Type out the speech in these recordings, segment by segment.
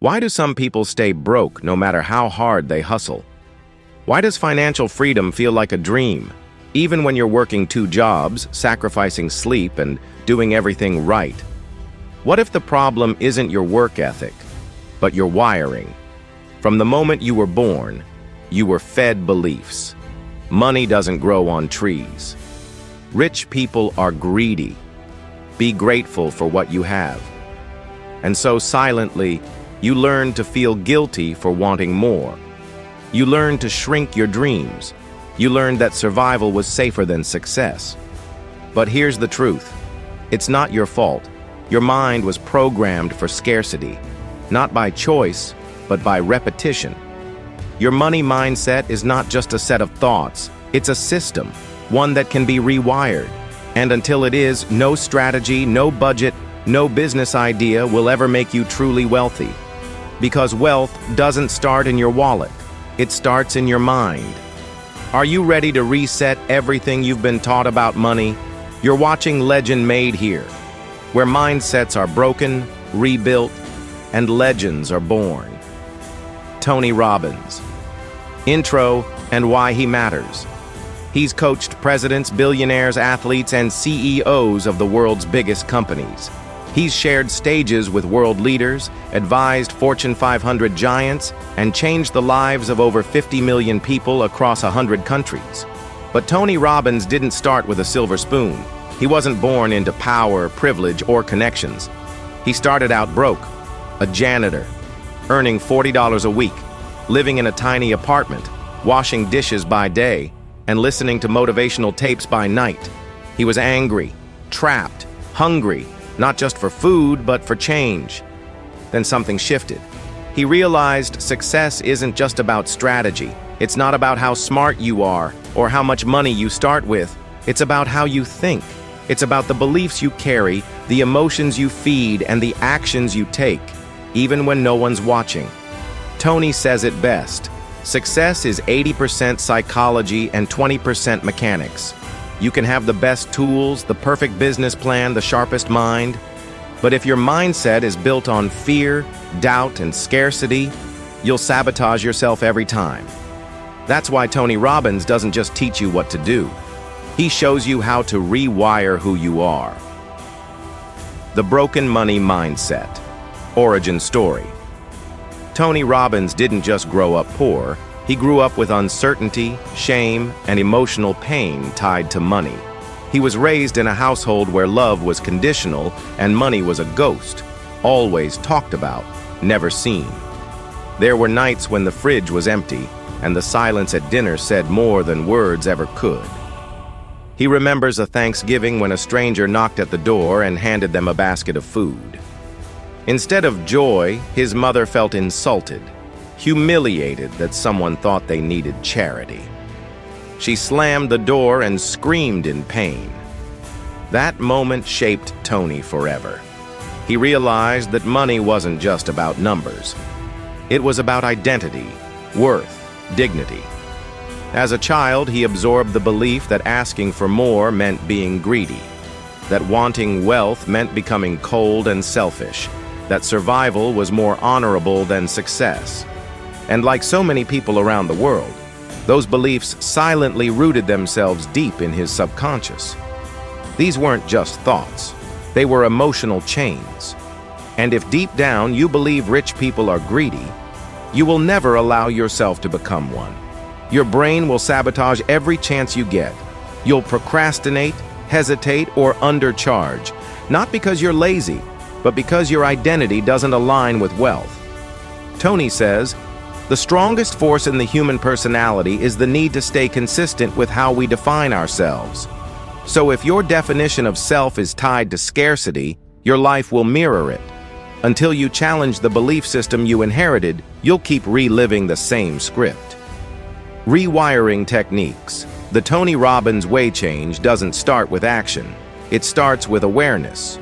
Why do some people stay broke no matter how hard they hustle? Why does financial freedom feel like a dream, even when you're working 2 jobs, sacrificing sleep, and doing everything right? What if the problem isn't your work ethic, but your wiring? From the moment you were born, you were fed beliefs. Money doesn't grow on trees. Rich people are greedy. Be grateful for what you have. And so silently, you learn to feel guilty for wanting more. You learn to shrink your dreams. You learn that survival was safer than success. But here's the truth. It's not your fault. Your mind was programmed for scarcity, not by choice, but by repetition. Your money mindset is not just a set of thoughts. It's a system, one that can be rewired. And until it is, no strategy, no budget, no business idea will ever make you truly wealthy. Because wealth doesn't start in your wallet. It starts in your mind. Are you ready to reset everything you've been taught about money? You're watching Legend Made here, where mindsets are broken, rebuilt, and legends are born. Tony Robbins. Intro and why he matters. He's coached presidents, billionaires, athletes, and CEOs of the world's biggest companies. He's shared stages with world leaders, advised Fortune 500 giants, and changed the lives of over 50 million people across 100 countries. But Tony Robbins didn't start with a silver spoon. He wasn't born into power, privilege, or connections. He started out broke, a janitor, earning $40 a week, living in a tiny apartment, washing dishes by day, and listening to motivational tapes by night. He was angry, trapped, hungry, not just for food, but for change. Then something shifted. He realized success isn't just about strategy. It's not about how smart you are or how much money you start with. It's about how you think. It's about the beliefs you carry, the emotions you feed, and the actions you take, even when no one's watching. Tony says it best. Success is 80% psychology and 20% mechanics. You can have the best tools, the perfect business plan, the sharpest mind. But if your mindset is built on fear, doubt, and scarcity, you'll sabotage yourself every time. That's why Tony Robbins doesn't just teach you what to do. He shows you how to rewire who you are. The Broken Money Mindset. Origin story. Tony Robbins didn't just grow up poor. He grew up with uncertainty, shame, and emotional pain tied to money. He was raised in a household where love was conditional and money was a ghost, always talked about, never seen. There were nights when the fridge was empty and the silence at dinner said more than words ever could. He remembers a Thanksgiving when a stranger knocked at the door and handed them a basket of food. Instead of joy, his mother felt insulted, humiliated that someone thought they needed charity. She slammed the door and screamed in pain. That moment shaped Tony forever. He realized that money wasn't just about numbers. It was about identity, worth, dignity. As a child, he absorbed the belief that asking for more meant being greedy, that wanting wealth meant becoming cold and selfish, that survival was more honorable than success. And like so many people around the world, those beliefs silently rooted themselves deep in his subconscious. These weren't just thoughts. They were emotional chains. And if deep down you believe rich people are greedy, you will never allow yourself to become one. Your brain will sabotage every chance you get. You'll procrastinate, hesitate, or undercharge, not because you're lazy, but because your identity doesn't align with wealth. Tony says, the strongest force in the human personality is the need to stay consistent with how we define ourselves. So if your definition of self is tied to scarcity, your life will mirror it. Until you challenge the belief system you inherited, you'll keep reliving the same script. Rewiring techniques. The Tony Robbins way change doesn't start with action. It starts with awareness.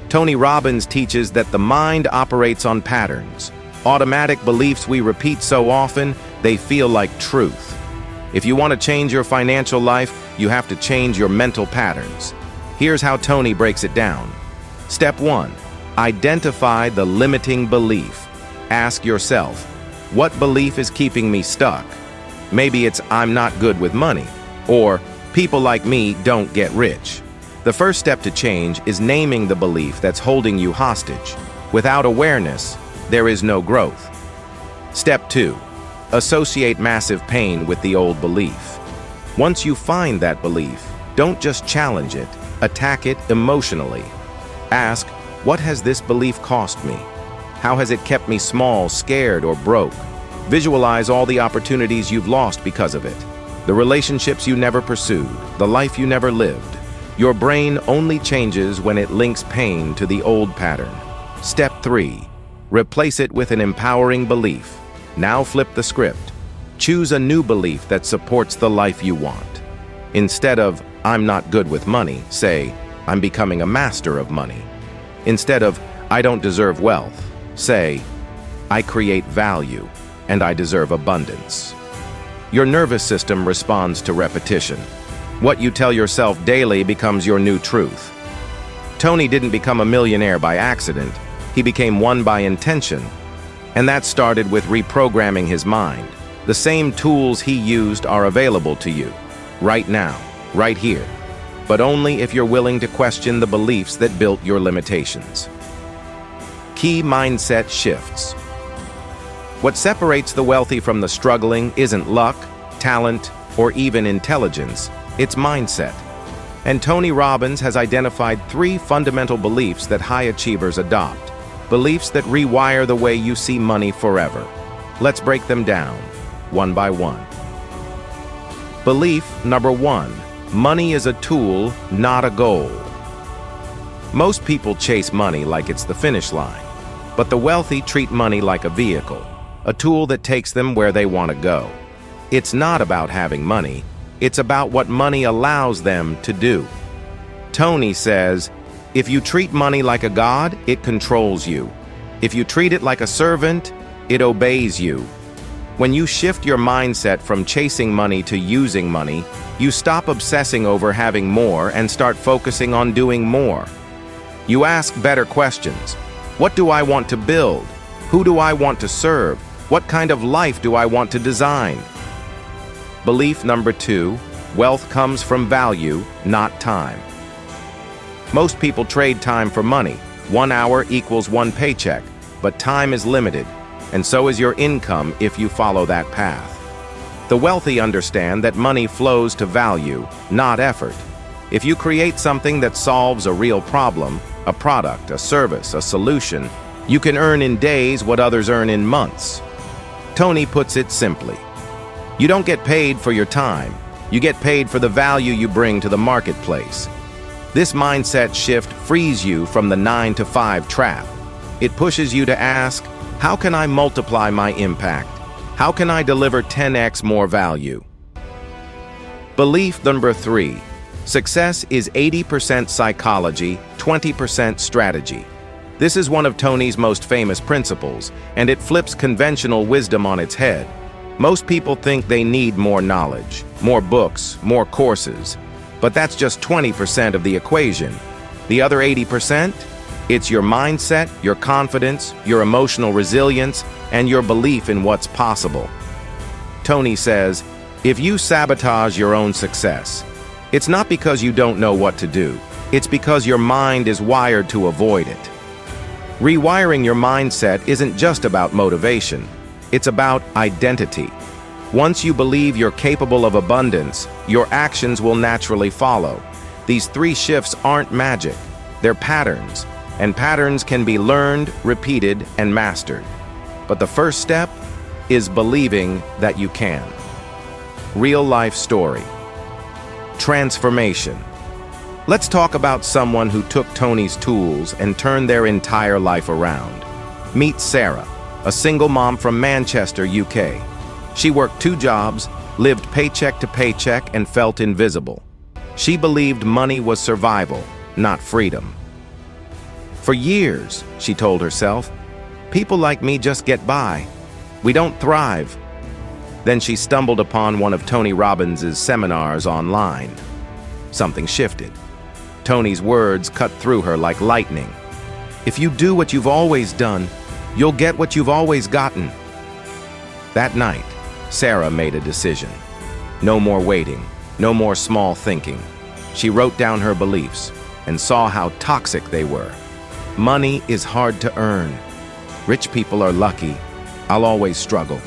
Tony Robbins teaches that the mind operates on patterns. Automatic beliefs we repeat so often, they feel like truth. If you want to change your financial life, you have to change your mental patterns. Here's how Tony breaks it down. Step 1. Identify the limiting belief. Ask yourself, what belief is keeping me stuck? Maybe it's I'm not good with money, or people like me don't get rich. The first step to change is naming the belief that's holding you hostage. Without awareness, there is no growth. Step 2. Associate massive pain with the old belief. Once you find that belief, don't just challenge it, attack it emotionally. Ask, what has this belief cost me? How has it kept me small, scared, or broke? Visualize all the opportunities you've lost because of it. The relationships you never pursued, the life you never lived. Your brain only changes when it links pain to the old pattern. Step 3. Replace it with an empowering belief. Now flip the script. Choose a new belief that supports the life you want. Instead of, I'm not good with money, say, I'm becoming a master of money. Instead of, I don't deserve wealth, say, I create value and I deserve abundance. Your nervous system responds to repetition. What you tell yourself daily becomes your new truth. Tony didn't become a millionaire by accident. He became one by intention. And that started with reprogramming his mind. The same tools he used are available to you, right now, right here, but only if you're willing to question the beliefs that built your limitations. Key mindset shifts. What separates the wealthy from the struggling isn't luck, talent, or even intelligence, it's mindset. And Tony Robbins has identified 3 fundamental beliefs that high achievers adopt. Beliefs that rewire the way you see money forever. Let's break them down, one by one. Belief number 1, money is a tool, not a goal. Most people chase money like it's the finish line, but the wealthy treat money like a vehicle, a tool that takes them where they want to go. It's not about having money, it's about what money allows them to do. Tony says, if you treat money like a god, it controls you. If you treat it like a servant, it obeys you. When you shift your mindset from chasing money to using money, you stop obsessing over having more and start focusing on doing more. You ask better questions. What do I want to build? Who do I want to serve? What kind of life do I want to design? Belief number 2, wealth comes from value, not time. Most people trade time for money. 1 hour equals 1 paycheck, but time is limited, and so is your income if you follow that path. The wealthy understand that money flows to value, not effort. If you create something that solves a real problem, a product, a service, a solution, you can earn in days what others earn in months. Tony puts it simply. You don't get paid for your time. You get paid for the value you bring to the marketplace. This mindset shift frees you from the 9-to-5 trap. It pushes you to ask, how can I multiply my impact? How can I deliver 10x more value? Belief number 3, success is 80% psychology, 20% strategy. This is one of Tony's most famous principles, and it flips conventional wisdom on its head. Most people think they need more knowledge, more books, more courses. But that's just 20% of the equation. The other 80%? It's your mindset, your confidence, your emotional resilience, and your belief in what's possible. Tony says, if you sabotage your own success, it's not because you don't know what to do. It's because your mind is wired to avoid it. Rewiring your mindset isn't just about motivation. It's about identity. Once you believe you're capable of abundance, your actions will naturally follow. These 3 shifts aren't magic, they're patterns, and patterns can be learned, repeated, and mastered. But the first step is believing that you can. Real-life story. Transformation. Let's talk about someone who took Tony's tools and turned their entire life around. Meet Sarah, a single mom from Manchester, UK. She worked 2 jobs, lived paycheck to paycheck, and felt invisible. She believed money was survival, not freedom. For years, she told herself, people like me just get by. We don't thrive. Then she stumbled upon one of Tony Robbins' seminars online. Something shifted. Tony's words cut through her like lightning. If you do what you've always done, You'll get what you've always gotten. That night, Sarah made a decision. No more waiting, no more small thinking. She wrote down her beliefs and saw how toxic they were. Money is hard to earn. Rich people are lucky. I'll always struggle.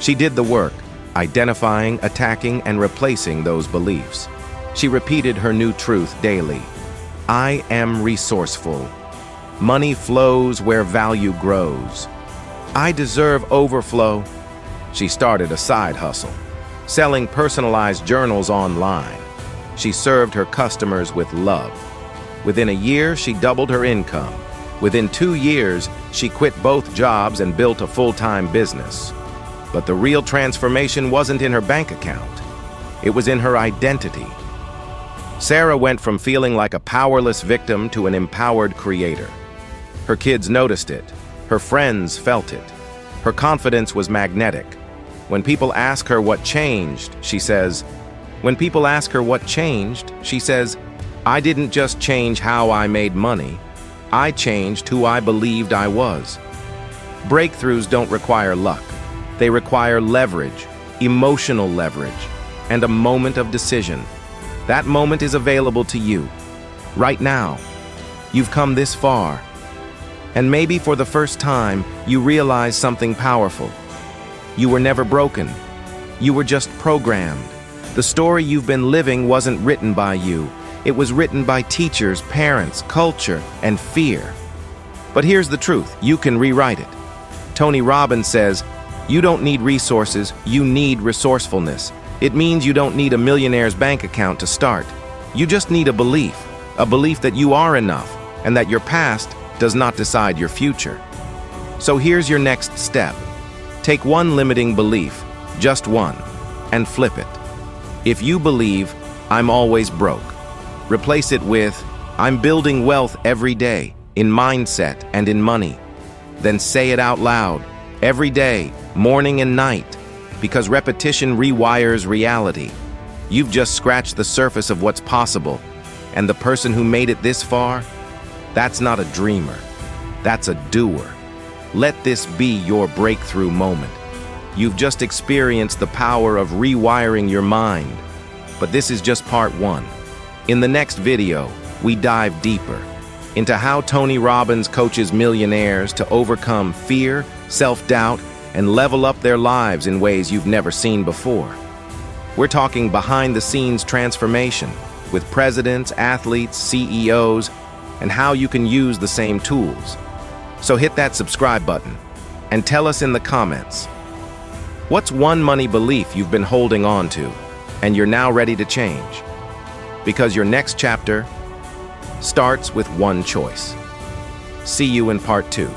She did the work, identifying, attacking, and replacing those beliefs. She repeated her new truth daily. I am resourceful. Money flows where value grows. I deserve overflow. She started a side hustle, selling personalized journals online. She served her customers with love. Within a year, she doubled her income. Within 2 years, she quit both jobs and built a full-time business. But the real transformation wasn't in her bank account. It was in her identity. Sarah went from feeling like a powerless victim to an empowered creator. Her kids noticed it. Her friends felt it. Her confidence was magnetic. When people ask her what changed, she says, I didn't just change how I made money. I changed who I believed I was. Breakthroughs don't require luck. They require leverage, emotional leverage, and a moment of decision. That moment is available to you. Right now, you've come this far. And maybe for the first time, you realize something powerful. You were never broken. You were just programmed. The story you've been living wasn't written by you. It was written by teachers, parents, culture, and fear. But here's the truth, you can rewrite it. Tony Robbins says, you don't need resources, you need resourcefulness. It means you don't need a millionaire's bank account to start. You just need a belief that you are enough, and that your past does not decide your future. So here's your next step. Take one limiting belief, just one, and flip it. If you believe, I'm always broke, replace it with, I'm building wealth every day, in mindset and in money. Then say it out loud, every day, morning and night, because repetition rewires reality. You've just scratched the surface of what's possible, and the person who made it this far, that's not a dreamer, that's a doer. Let this be your breakthrough moment. You've just experienced the power of rewiring your mind. But this is just part 1. In the next video, we dive deeper into how Tony Robbins coaches millionaires to overcome fear, self-doubt, and level up their lives in ways you've never seen before. We're talking behind-the-scenes transformation with presidents, athletes, CEOs, and how you can use the same tools. So hit that subscribe button and tell us in the comments, what's one money belief you've been holding on to and you're now ready to change? Because your next chapter starts with one choice. See you in part 2.